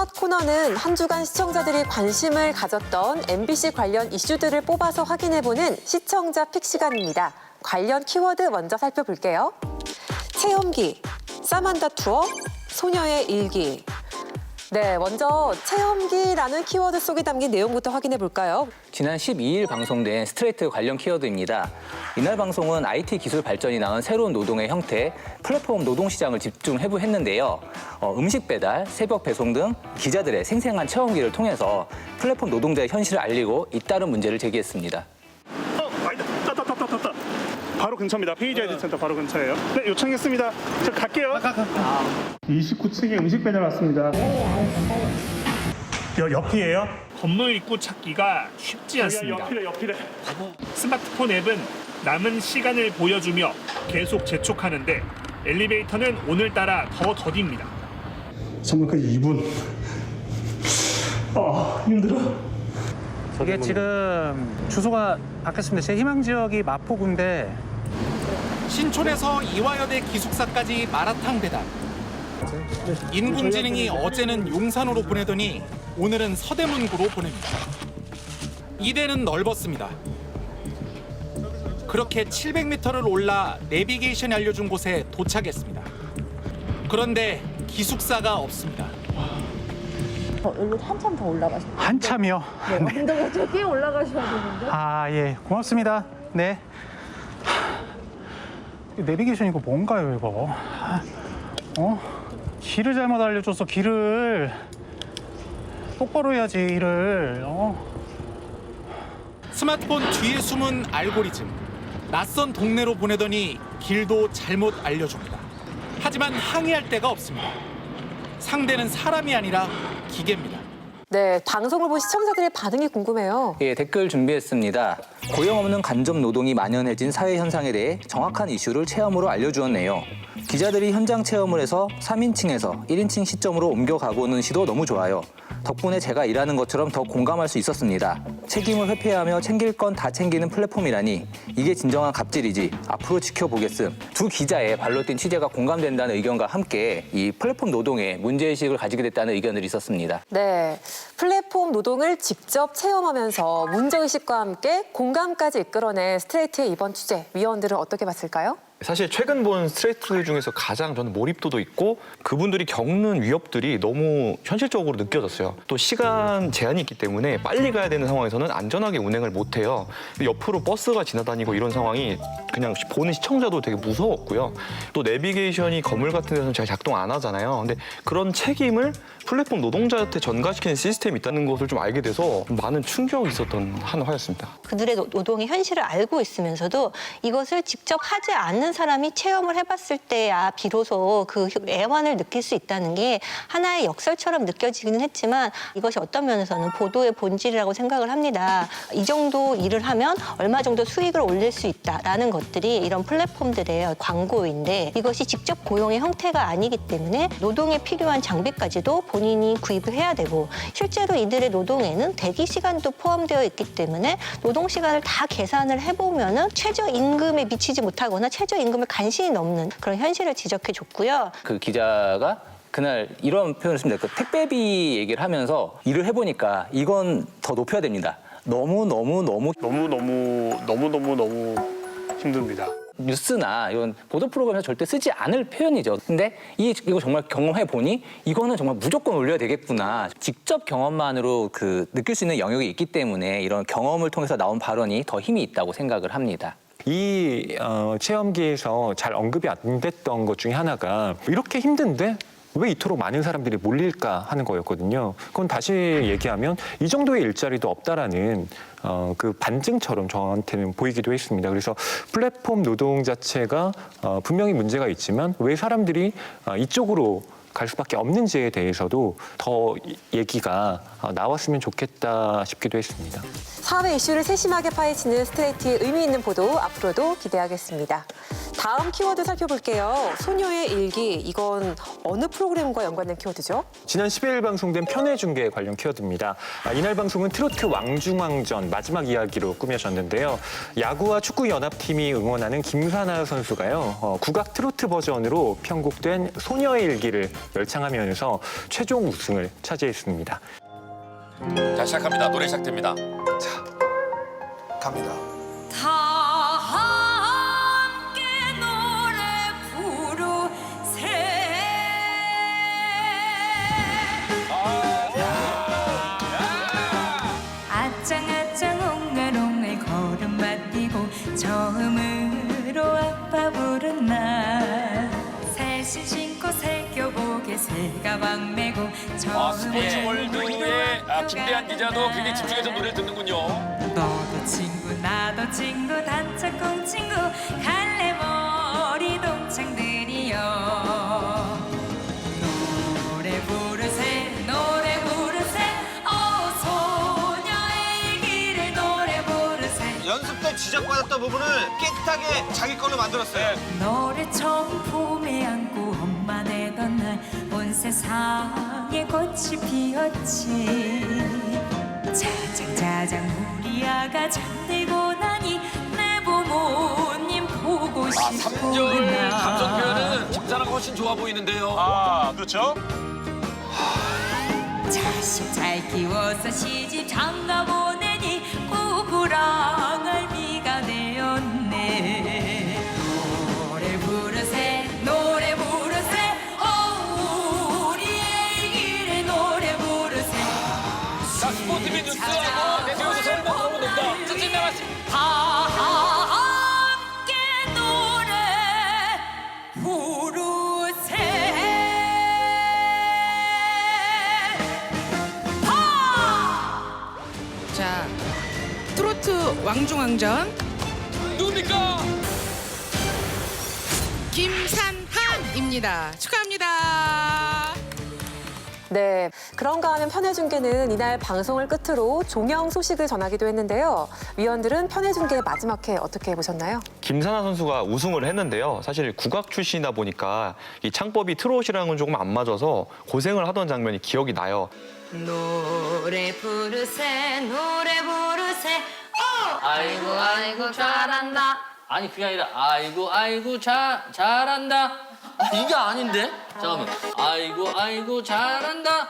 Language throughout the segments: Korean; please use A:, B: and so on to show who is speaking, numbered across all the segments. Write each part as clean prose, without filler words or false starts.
A: 첫 코너는 한 주간 시청자들이 관심을 가졌던 MBC 관련 이슈들을 뽑아서 확인해보는 시청자 픽 시간입니다. 관련 키워드 먼저 살펴볼게요. 체험기, 사만다 투어, 소녀의 일기. 네, 먼저 체험기라는 키워드 속에 담긴 내용부터 확인해 볼까요?
B: 지난 12일 방송된 스트레이트 관련 키워드입니다. 이날 방송은 IT 기술 발전이 낳은 새로운 노동의 형태, 플랫폼 노동시장을 집중 해부했는데요. 음식 배달, 새벽 배송 등 기자들의 생생한 체험기를 통해서 플랫폼 노동자의 현실을 알리고 잇따른 문제를 제기했습니다.
C: 아니다. 떴다. 바로 근처입니다. 페이지 센터 바로 근처예요. 네, 요청했습니다. 저 갈게요. 29층에 음식 배달 왔습니다. 옆이에요?
D: 건물 입구 찾기가 쉽지 않습니다.
C: 옆이래.
D: 스마트폰 앱은 남은 시간을 보여주며 계속 재촉하는데 엘리베이터는 오늘따라 더 더딥니다.
C: 정말까지 2분. 힘들어.
E: 저게 지금 주소가 바뀌었습니다. 제 희망 지역이 마포구인데
F: 신촌에서 이화여대 기숙사까지 마라탕 배달. 인공지능이 어제는 용산으로 보내더니 오늘은 서대문구로 보냅니다. 이대는 넓었습니다. 그렇게 700m를 올라 내비게이션이 알려준 곳에 도착했습니다. 그런데 기숙사가 없습니다.
G: 여기 한참 더 올라가셔야 돼요.
E: 한참이요.
G: 네. 근데 저기 올라가셔야 되는데.
E: 아, 예. 고맙습니다. 네. 내비게이션 이거 뭔가요, 이거? 길을 잘못 알려줘서 길을 똑바로 해야지, 일을.
F: 스마트폰 뒤에 숨은 알고리즘. 낯선 동네로 보내더니 길도 잘못 알려줍니다. 하지만 항의할 데가 없습니다. 상대는 사람이 아니라 기계입니다.
A: 네, 방송을 본 시청자들의 반응이 궁금해요.
B: 예, 댓글 준비했습니다. 고용 없는 간접 노동이 만연해진 사회 현상에 대해 정확한 이슈를 체험으로 알려주었네요. 기자들이 현장 체험을 해서 3인칭에서 1인칭 시점으로 옮겨가고는 시도 너무 좋아요. 덕분에 제가 일하는 것처럼 더 공감할 수 있었습니다. 책임을 회피하며 챙길 건 다 챙기는 플랫폼이라니 이게 진정한 갑질이지. 앞으로 지켜보겠음. 두 기자의 발로 뛴 취재가 공감된다는 의견과 함께 이 플랫폼 노동에 문제의식을 가지게 됐다는 의견들이 있었습니다.
A: 네, 플랫폼 노동을 직접 체험하면서 문제의식과 함께 공감까지 이끌어낸 스트레이트의 이번 취재, 위원들은 어떻게 봤을까요?
H: 사실 최근 본 스트레이트 중에서 가장 저는 몰입도도 있고 그분들이 겪는 위협들이 너무 현실적으로 느껴졌어요. 또 시간 제한이 있기 때문에 빨리 가야 되는 상황에서는 안전하게 운행을 못해요. 옆으로 버스가 지나다니고 이런 상황이 그냥 보는 시청자도 되게 무서웠고요. 또 내비게이션이 건물 같은 데서는 잘 작동 안 하잖아요. 근데 그런 책임을 플랫폼 노동자한테 전가시키는 시스템이 있다는 것을 좀 알게 돼서 많은 충격이 있었던 한 화였습니다.
I: 그들의 노동의 현실을 알고 있으면서도 이것을 직접 하지 않는 사람이 체험을 해봤을 때야 비로소 그 애환을 느낄 수 있다는 게 하나의 역설처럼 느껴지기는 했지만 이것이 어떤 면에서는 보도의 본질이라고 생각을 합니다. 이 정도 일을 하면 얼마 정도 수익을 올릴 수 있다라는 것들이 이런 플랫폼들의 광고인데 이것이 직접 고용의 형태가 아니기 때문에 노동에 필요한 장비까지도 본인이 구입을 해야 되고 실제로 이들의 노동에는 대기 시간도 포함되어 있기 때문에 노동 시간을 다 계산을 해보면은 최저임금에 미치지 못하거나 최저임금을 간신히 넘는 그런 현실을 지적해줬고요.
B: 그 기자가 그날 이런 표현을 했습니다. 그 택배비 얘기를 하면서 일을 해보니까 이건 더 높여야 됩니다. 너무
C: 힘듭니다.
B: 뉴스나 이런 보도 프로그램에서 절대 쓰지 않을 표현이죠. 근데 이거 정말 경험해 보니 이거는 정말 무조건 올려야 되겠구나. 직접 경험만으로 느낄 수 있는 영역이 있기 때문에 이런 경험을 통해서 나온 발언이 더 힘이 있다고 생각을 합니다.
J: 이 체험기에서 잘 언급이 안 됐던 것 중에 하나가 이렇게 힘든데 왜 이토록 많은 사람들이 몰릴까 하는 거였거든요. 그건 다시 얘기하면 이 정도의 일자리도 없다라는 그 반증처럼 저한테는 보이기도 했습니다. 그래서 플랫폼 노동 자체가 분명히 문제가 있지만 왜 사람들이 이쪽으로 갈 수밖에 없는지에 대해서도 더 얘기가 나왔으면 좋겠다 싶기도 했습니다.
A: 사회 이슈를 세심하게 파헤치는 스트레이트의 의미 있는 보도 앞으로도 기대하겠습니다. 다음 키워드 살펴볼게요. 소녀의 일기, 이건 어느 프로그램과 연관된 키워드죠?
J: 지난 10일 방송된 편의중계 관련 키워드입니다. 이날 방송은 트로트 왕중왕전 마지막 이야기로 꾸며졌는데요. 야구와 축구 연합팀이 응원하는 김사나 선수가요. 국악 트로트 버전으로 편곡된 소녀의 일기를 열창하면서 최종 우승을 차지했습니다.
K: 자, 시작합니다. 노래 시작됩니다.
L: 자, 갑니다.
G: 다 함께 노래 부르세. 아짱아짱 옹알옹알 걸음마 뛰고 처음으로 아빠 부른 날 새신 신고 새겨보게 새가방 메고
K: 스포츠 월드의 김대한 기자도 굉장히 집중해서 노래를 듣는군요.
G: 너도 친구 나도 친구 단짝꿍 친구 갈래머리 동창들이여 노래 부르세 노래 부르세 소녀의 길을 노래 부르세.
L: 연습 때 지적받았던 부분을 깨끗하게 자기 걸로 만들었어요.
G: 너를 처음 품에 안고 엄마 내던 날 온 세상에 꽃이 피었지. 자장자장 우리 아가 잠들고 나니 내 부모님 보고 싶구나.
K: 3절 감성 표현은 김사나가 훨씬 좋아 보이는데요.
L: 그렇죠?
G: 자식 잘 키워서 시집 장가 보내니 꾸꾸랑 알미가 되었네. 노래 부르세 노래 부르세 우리의 길에 노래 부르세.
K: 자, 스포티비 뉴스하고 내세워서 설명 너무 높다. ጭጭ 나왔습니다.
G: 다 함께 노래 부르세.
M: 자, 트로트 왕중왕전
K: 누굽니까?
M: 김산한입니다. 축하합니다.
A: 네, 그런가 하면 편해중계는 이날 방송을 끝으로 종영 소식을 전하기도 했는데요. 위원들은 편해중계 마지막 회 어떻게 보셨나요?
H: 김사나 선수가 우승을 했는데요. 사실 국악 출신이다 보니까 이 창법이 트롯이랑은 조금 안 맞아서 고생을 하던 장면이 기억이 나요.
G: 노래 부르세 노래 부르세
M: 아이고 아이고 잘한다. 아니 그게 아니라 아이고 아이고 잘한다. 이게 아닌데? 잠깐만. 아이고 아이고 잘한다.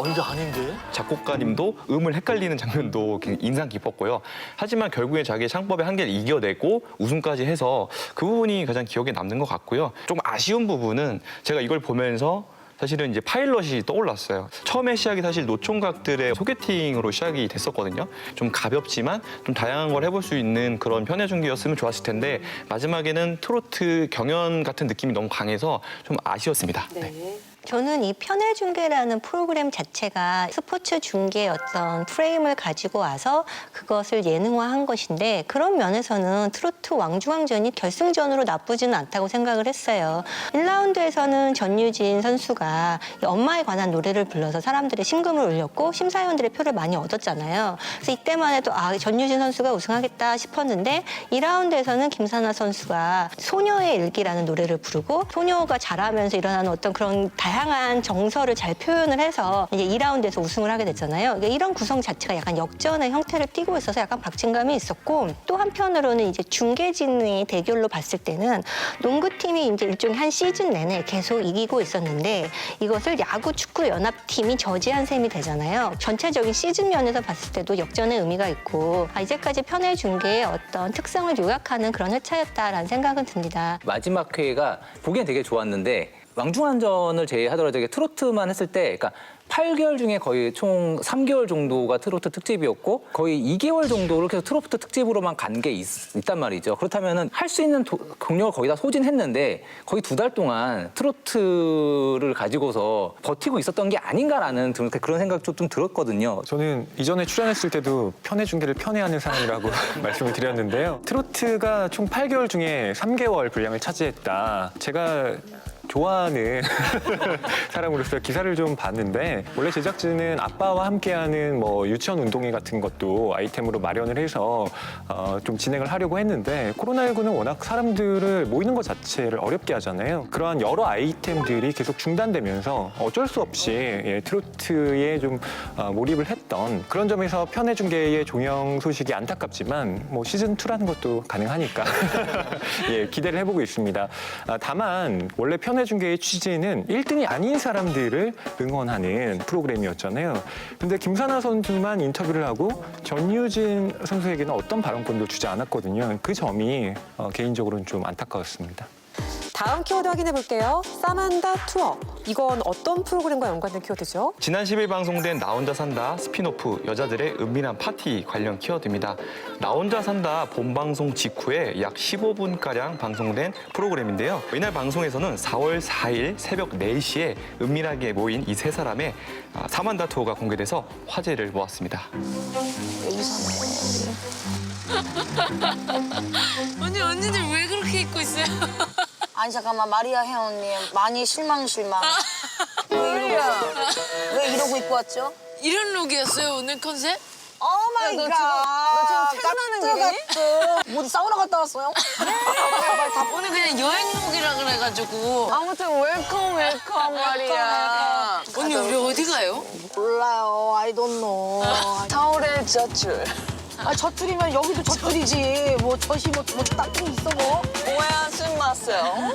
M: 이게 아닌데?
H: 작곡가님도 음을 헷갈리는 장면도 굉장히 인상 깊었고요. 하지만 결국에 자기의 창법의 한계를 이겨내고 우승까지 해서 그 부분이 가장 기억에 남는 것 같고요. 좀 아쉬운 부분은 제가 이걸 보면서 사실은 이제 파일럿이 떠올랐어요. 처음에 시작이 사실 노총각들의 소개팅으로 시작이 됐었거든요. 좀 가볍지만 좀 다양한 걸 해볼 수 있는 그런 편해중계였으면 좋았을 텐데 마지막에는 트로트 경연 같은 느낌이 너무 강해서 좀 아쉬웠습니다. 네.
I: 저는 이 편해중계라는 프로그램 자체가 스포츠 중계의 어떤 프레임을 가지고 와서 그것을 예능화한 것인데 그런 면에서는 트로트 왕중왕전이 결승전으로 나쁘지는 않다고 생각을 했어요. 1라운드에서는 전유진 선수가 엄마에 관한 노래를 불러서 사람들의 심금을 울렸고 심사위원들의 표를 많이 얻었잖아요. 그래서 이때만 해도 전유진 선수가 우승하겠다 싶었는데 2라운드에서는 김사나 선수가 소녀의 일기라는 노래를 부르고 소녀가 자라면서 일어나는 어떤 그런 다양한 정서를 잘 표현을 해서 이제 2라운드에서 우승을 하게 됐잖아요. 그러니까 이런 구성 자체가 약간 역전의 형태를 띠고 있어서 약간 박진감이 있었고 또 한편으로는 이제 중계진의 대결로 봤을 때는 농구팀이 이제 일종의 한 시즌 내내 계속 이기고 있었는데 이것을 야구, 축구 연합팀이 저지한 셈이 되잖아요. 전체적인 시즌 면에서 봤을 때도 역전의 의미가 있고 이제까지 편해중계의 어떤 특성을 요약하는 그런 회차였다라는 생각은 듭니다.
B: 마지막 회가 보기엔 되게 좋았는데 왕중왕전을 제외하더라도 이게 트로트만 했을 때 그러니까 8개월 중에 거의 총 3개월 정도가 트로트 특집이었고 거의 2개월 정도를 계속 트로트 특집으로만 간 게 있단 말이죠. 그렇다면 할 수 있는 경력을 거의 다 소진했는데 거의 2달 동안 트로트를 가지고서 버티고 있었던 게 아닌가라는 그런 생각도 좀 들었거든요.
J: 저는 이전에 출연했을 때도 편해중계를 편애하는 사람이라고 말씀을 드렸는데요. 트로트가 총 8개월 중에 3개월 분량을 차지했다. 제가 좋아하는 사람으로서 기사를 좀 봤는데 원래 제작진은 아빠와 함께하는 뭐 유치원 운동회 같은 것도 아이템으로 마련을 해서 좀 진행을 하려고 했는데 코로나19는 워낙 사람들을 모이는 것 자체를 어렵게 하잖아요. 그러한 여러 아이템들이 계속 중단되면서 어쩔 수 없이 트로트에 좀 몰입을 했던 그런 점에서 편해중계의 종영 소식이 안타깝지만 뭐 시즌2라는 것도 가능하니까 기대를 해보고 있습니다. 다만 원래 편해 연예중계의 취지는 1등이 아닌 사람들을 응원하는 프로그램이었잖아요. 근데 김사나 선수만 인터뷰를 하고 전유진 선수에게는 어떤 발언권도 주지 않았거든요. 그 점이 개인적으로는 좀 안타까웠습니다.
A: 다음 키워드 확인해 볼게요. 사만다 투어. 이건 어떤 프로그램과 연관된 키워드죠?
H: 지난 10일 방송된 나 혼자 산다 스피노프 여자들의 은밀한 파티 관련 키워드입니다. 나 혼자 산다 본방송 직후에 약 15분가량 방송된 프로그램인데요. 이날 방송에서는 4월 4일 새벽 4시에 은밀하게 모인 이 세 사람의 사만다 투어가 공개돼서 화제를 모았습니다.
G: 언니 언니들 왜 그렇게 입고 있어요?
N: 아니 잠깐만 마리아 혜원님 많이 실망. 왜 이러고 입고 왔죠?
G: 이런 룩이었어요 오늘 컨셉?
N: 오 마이 갓. 너 지금 퇴근하는 길이? 어디 사우나 갔다 왔어요?
G: 오늘 그냥 여행 룩이라 그래가지고.
N: 아무튼 웰컴 마리아.
G: 언니 우리 어디 가요?
N: 몰라요. I don't know. 서울의 젖줄. 아 젖줄이면 여기도 젖줄이지. 뭐 젖이 뭐 딱히 있어 뭐. 뭐야 술 마세요.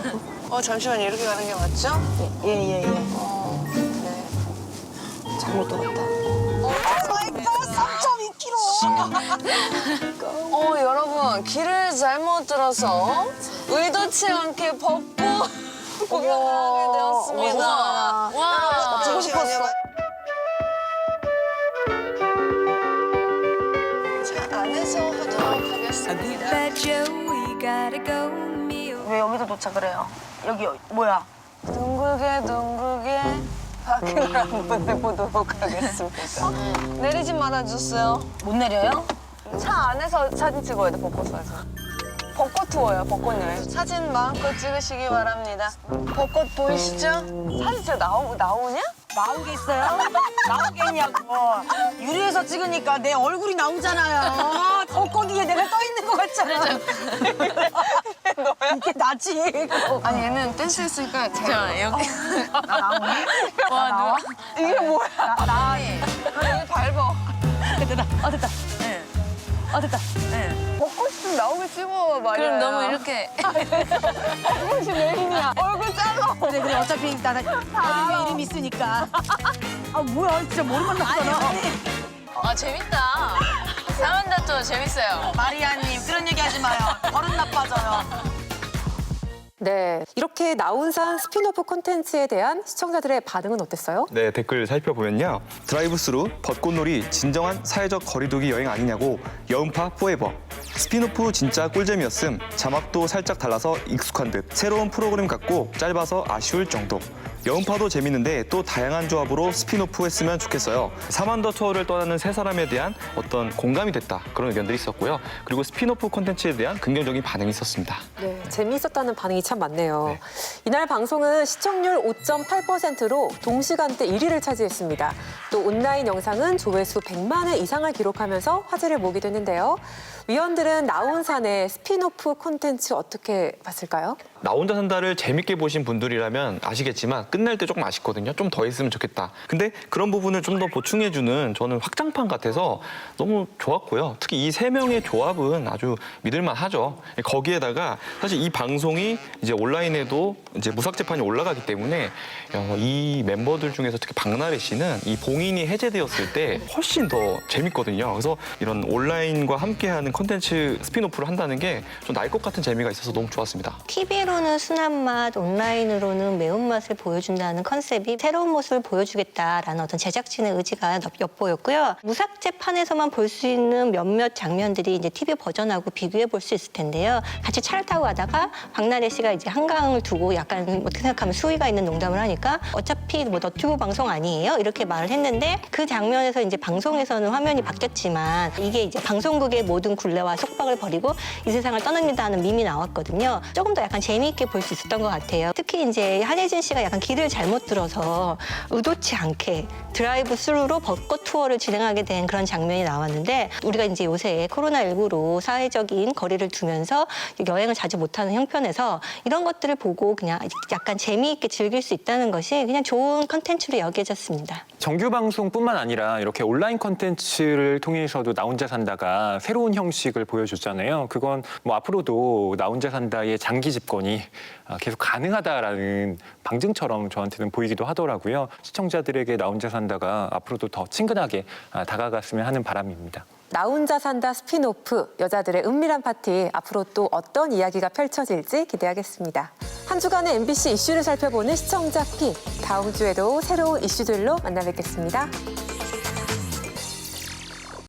N: 잠시만요. 이렇게 가는 게 맞죠? 예. 네. 잘못 들었다. 마이 갓 3.2kg. 여러분 길을 잘못 들어서 의도치 않게 벗고 구경하게 되었습니다.
G: 와.
N: 찍고 싶었어. 자 안에서 하도록 하겠습니다. 왜 여기서 도착을 해요? 여기 뭐야? 둥글게 파킹을 한번 해보도록 하겠습니다. 내리지 말아주세요. 못 내려요? 차 안에서 사진 찍어야 돼, 벚꽃 사진. 벚꽃 투어예요, 벚꽃 여행. 사진 마음껏 찍으시기 바랍니다. 벚꽃 보이시죠? 사진 진짜 나오냐? 나오겠어요? 나오겠냐고. 유리에서 찍으니까 내 얼굴이 나오잖아요. 벚꽃 위에 내가 떠 있는 것 같잖아. 이게 나지. 아니 얘는 댄스 했으니까
G: 자 여기.
N: 나 나오니?
G: 와
N: 나와? 이게 뭐야? 나 여기 밟아. 됐다. 됐다. 네. 벚꽃이 좀 나오게 찍어 말이야.
G: 그럼 너무 이렇게.
N: 벚꽃이 메인이야. 얼굴 잘라. 그래 어차피 나 어디 이름 있으니까. 아 뭐야 진짜 머리만 나쁘잖아.
G: 아 재밌다. 사만다 투어 재밌어요.
N: 마리아님 그런 얘기 하지 마요. 버릇 나빠져요.
A: 네, 이렇게 나온산 스피노프 콘텐츠에 대한 시청자들의 반응은 어땠어요?
H: 네, 댓글 살펴보면요. 드라이브스루, 벚꽃놀이, 진정한 사회적 거리두기 여행 아니냐고 여운파 포에버. 스피노프 진짜 꿀잼이었음. 자막도 살짝 달라서 익숙한 듯. 새로운 프로그램 같고 짧아서 아쉬울 정도. 여운파도 재밌는데 또 다양한 조합으로 스피노프 했으면 좋겠어요. 사만더 투어를 떠나는 세 사람에 대한 어떤 공감이 됐다. 그런 의견들이 있었고요. 그리고 스피노프 콘텐츠에 대한 긍정적인 반응이 있었습니다.
A: 네, 재미있었다는 반응이 참 많네요.
H: 네.
A: 이날 방송은 시청률 5.8%로 동시간대 1위를 차지했습니다. 또 온라인 영상은 조회수 100만 회 이상을 기록하면서 화제를 모으기도 했는데요. 위원들은 나온산의 스피노프 콘텐츠 어떻게 봤을까요?
H: 나 혼자 산다를 재밌게 보신 분들이라면 아시겠지만 끝날 때 조금 아쉽거든요. 좀 더 했으면 좋겠다. 근데 그런 부분을 좀 더 보충해주는 저는 확장판 같아서 너무 좋았고요. 특히 이 세 명의 조합은 아주 믿을만 하죠. 거기에다가 사실 이 방송이 이제 온라인에도 이제 무삭 재판이 올라가기 때문에 이 멤버들 중에서 특히 박나래 씨는 이 봉인이 해제되었을 때 훨씬 더 재밌거든요. 그래서 이런 온라인과 함께하는 콘텐츠 스피노프를 한다는 게 좀 날 것 같은 재미가 있어서 너무 좋았습니다.
I: TV로는 순한 맛, 온라인으로는 매운맛을 보여준다는 컨셉이 새로운 모습을 보여주겠다라는 어떤 제작진의 의지가 엿보였고요. 무삭제판에서만 볼 수 있는 몇몇 장면들이 이제 TV 버전하고 비교해 볼 수 있을 텐데요. 같이 차를 타고 가다가 박나래 씨가 이제 한강을 두고 약간 어떻게 생각하면 수위가 있는 농담을 하니까 어차피 뭐 너튜브 방송 아니에요? 이렇게 말을 했는데 그 장면에서 이제 방송에서는 화면이 바뀌었지만 이게 이제 방송국의 모든 굴레와 속박을 버리고 이 세상을 떠납니다 하는 밈이 나왔거든요. 조금 더 약간 재미있게 볼 수 있었던 것 같아요. 특히 이제 한혜진 씨가 약간 길을 잘못 들어서 의도치 않게 드라이브 스루로 벚꽃 투어를 진행하게 된 그런 장면이 나왔는데 우리가 이제 요새 코로나19로 사회적인 거리를 두면서 여행을 자주 못하는 형편에서 이런 것들을 보고 그냥 약간 재미있게 즐길 수 있다는 것이 그냥 좋은 컨텐츠로 여겨졌습니다.
J: 정규 방송뿐만 아니라 이렇게 온라인 콘텐츠를 통해서도 나 혼자 산다가 새로운 형식을 보여줬잖아요. 그건 뭐 앞으로도 나 혼자 산다의 장기 집권이 계속 가능하다라는 방증처럼 저한테는 보이기도 하더라고요. 시청자들에게 나 혼자 산다가 앞으로도 더 친근하게 다가갔으면 하는 바람입니다.
A: 나 혼자 산다 스피노프, 여자들의 은밀한 파티, 앞으로 또 어떤 이야기가 펼쳐질지 기대하겠습니다. 한 주간의 MBC 이슈를 살펴보는 시청자 픽, 다음 주에도 새로운 이슈들로 만나 뵙겠습니다.